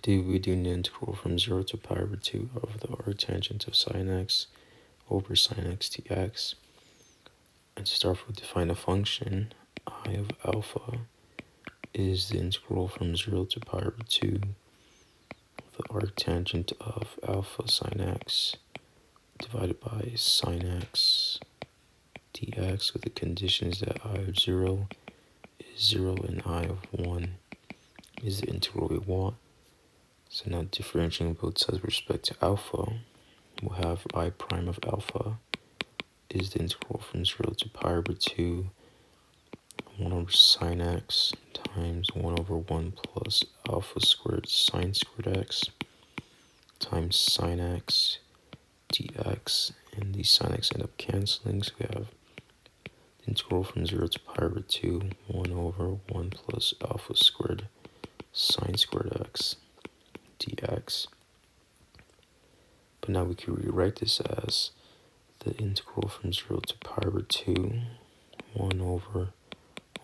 Today we're doing the integral from 0 to pi over 2 of the arctangent of sin x over sin x dx. And to start with, define a function. I of alpha is the integral from 0 to pi over 2 of the arctangent of alpha sin x divided by sin x dx, with the conditions that I of 0 is 0 and I of 1 is the integral we want. So now differentiating both sides with respect to alpha, we'll have I prime of alpha is the integral from 0 to pi over 2, 1 over sin x times 1 over 1 plus alpha squared sin squared x times sin x dx, and these sin x end up canceling, so we have the integral from 0 to pi over 2, 1 over 1 plus alpha squared sin squared x dx. But now we can rewrite this as the integral from 0 to pi over 2, 1 over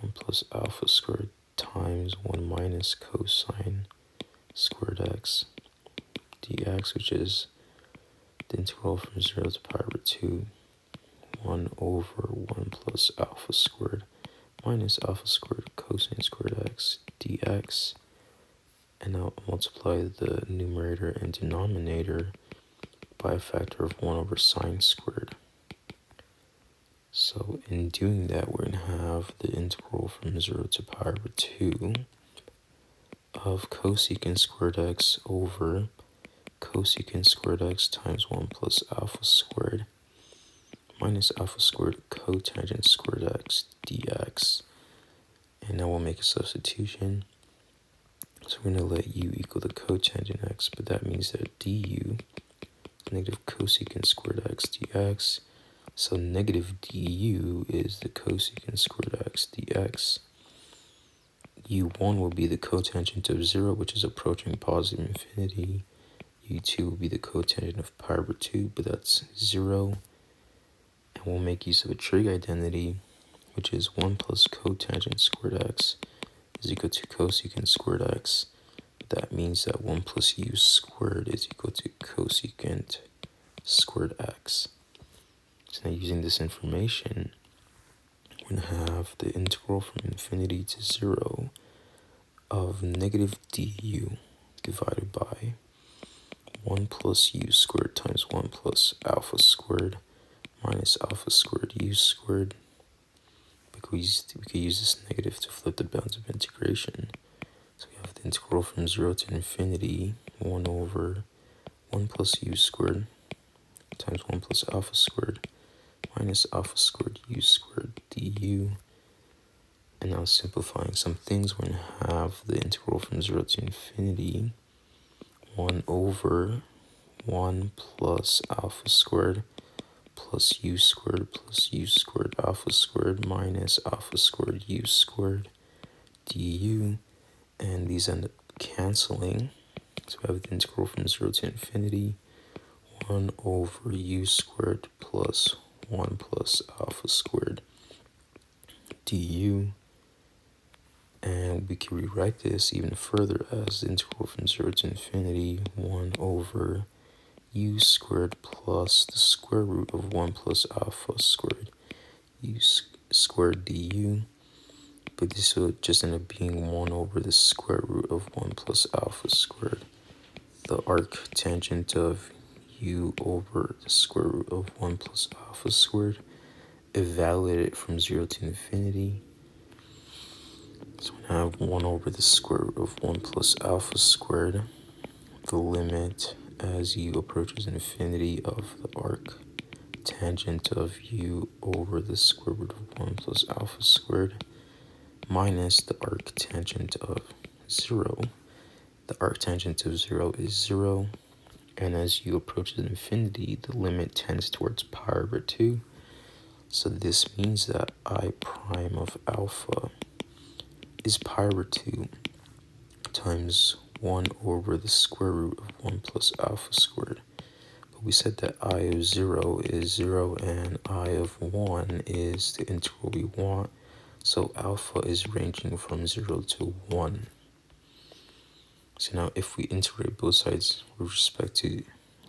1 plus alpha squared times 1 minus cosine squared x dx, which is the integral from 0 to pi over 2, 1 over 1 plus alpha squared minus alpha squared cosine squared x dx. And now multiply the numerator and denominator by a factor of 1 over sine squared. So in doing that, we're going to have the integral from 0 to pi over 2 of cosecant squared x over cosecant squared x times 1 plus alpha squared minus alpha squared cotangent squared x dx. And now we'll make a substitution. So we're going to let u equal the cotangent x, but that means that du is negative cosecant squared x dx. So negative du is the cosecant squared x dx. u1 will be the cotangent of 0, which is approaching positive infinity. u2 will be the cotangent of pi over 2, but that's 0. And we'll make use of a trig identity, which is 1 plus cotangent squared x is equal to cosecant squared x. That means that 1 plus u squared is equal to cosecant squared x. So now using this information, we're going to have the integral from infinity to 0 of negative du divided by 1 plus u squared times 1 plus alpha squared minus alpha squared u squared. We could use this negative to flip the bounds of integration. So we have the integral from 0 to infinity, 1 over 1 plus u squared times 1 plus alpha squared minus alpha squared u squared du. And now simplifying some things, we're going to have the integral from 0 to infinity, 1 over 1 plus alpha squared plus u squared alpha squared minus alpha squared u squared du. And these end up canceling. So we have the integral from 0 to infinity, 1 over u squared plus 1 plus alpha squared du. And we can rewrite this even further as the integral from 0 to infinity, 1 over u squared plus the square root of 1 plus alpha squared u squared du. But this will just end up being 1 over the square root of 1 plus alpha squared. The arctangent of u over the square root of 1 plus alpha squared. Evaluate it from 0 to infinity. So we have 1 over the square root of 1 plus alpha squared. The limit as u approaches infinity of the arctangent of u over the square root of 1 plus alpha squared minus the arctangent of 0. The arctangent of 0 is 0, and as u approaches infinity, the limit tends towards pi over 2. So this means that I prime of alpha is pi over 2 times 1 over the square root of 1 plus alpha squared. But we said that I of 0 is 0 and I of 1 is the integral we want. So alpha is ranging from 0 to 1. So now if we integrate both sides with respect to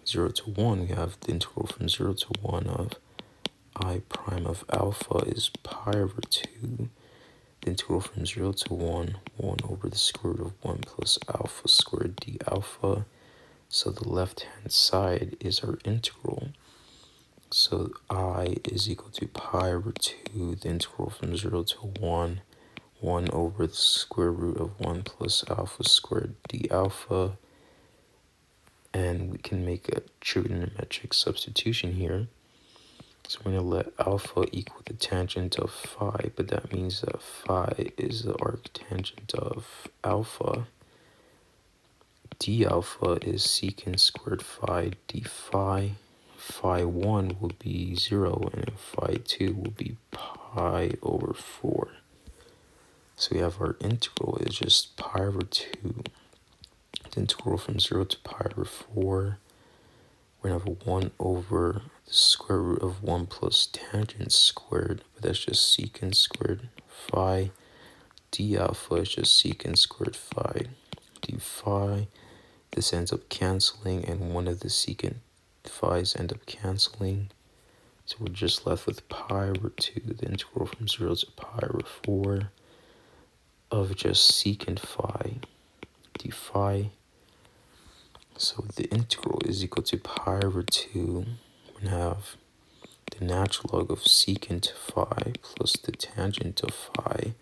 0 to 1, we have the integral from 0 to 1 of I prime of alpha is pi over 2. The integral from 0 to 1, 1 over the square root of 1 plus alpha squared d alpha. So the left-hand side is our integral. So I is equal to pi over 2, the integral from 0 to 1, 1 over the square root of 1 plus alpha squared d alpha. And we can make a trigonometric substitution here. So we're going to let alpha equal the tangent of phi, but that means that phi is the arctangent of alpha. D alpha is secant squared phi d phi. Phi 1 will be 0, and phi 2 will be pi over 4. So we have our integral is just pi over 2. The integral from 0 to pi over 4. We're going to have a 1 over the square root of 1 plus tangent squared, but that's just secant squared phi. D alpha is just secant squared phi d phi. This ends up canceling, and one of the secant phi's end up canceling. So we're just left with pi over 2, the integral from 0 to pi over 4 of just secant phi d phi. So the integral is equal to pi over 2. We have the natural log of secant phi plus the tangent of phi,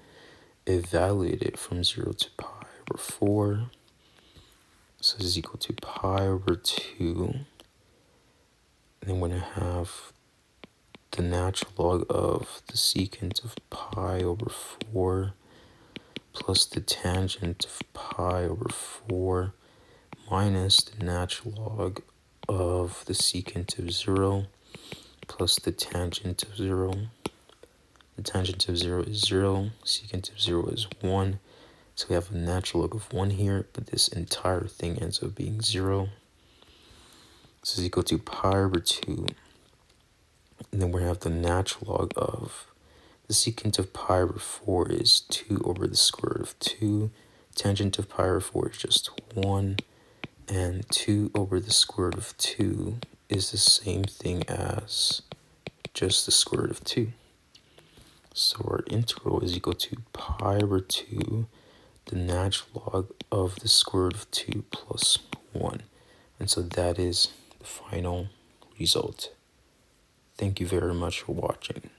evaluated from 0 to pi over 4. So this is equal to pi over 2. And then we're going to have the natural log of the secant of pi over 4 plus the tangent of pi over 4 minus the natural log of the secant of 0 plus the tangent of 0. The tangent of 0 is 0, secant of 0 is 1. So we have a natural log of 1 here, but this entire thing ends up being 0. This is equal to pi over 2. And then we're going to have the natural log of the secant of pi over 4 is 2 over the square root of 2. Tangent of pi over 4 is just 1. And 2 over the square root of 2 is the same thing as just the square root of 2. So our integral is equal to pi over 2, the natural log of the square root of 2 plus 1. And so that is the final result. Thank you very much for watching.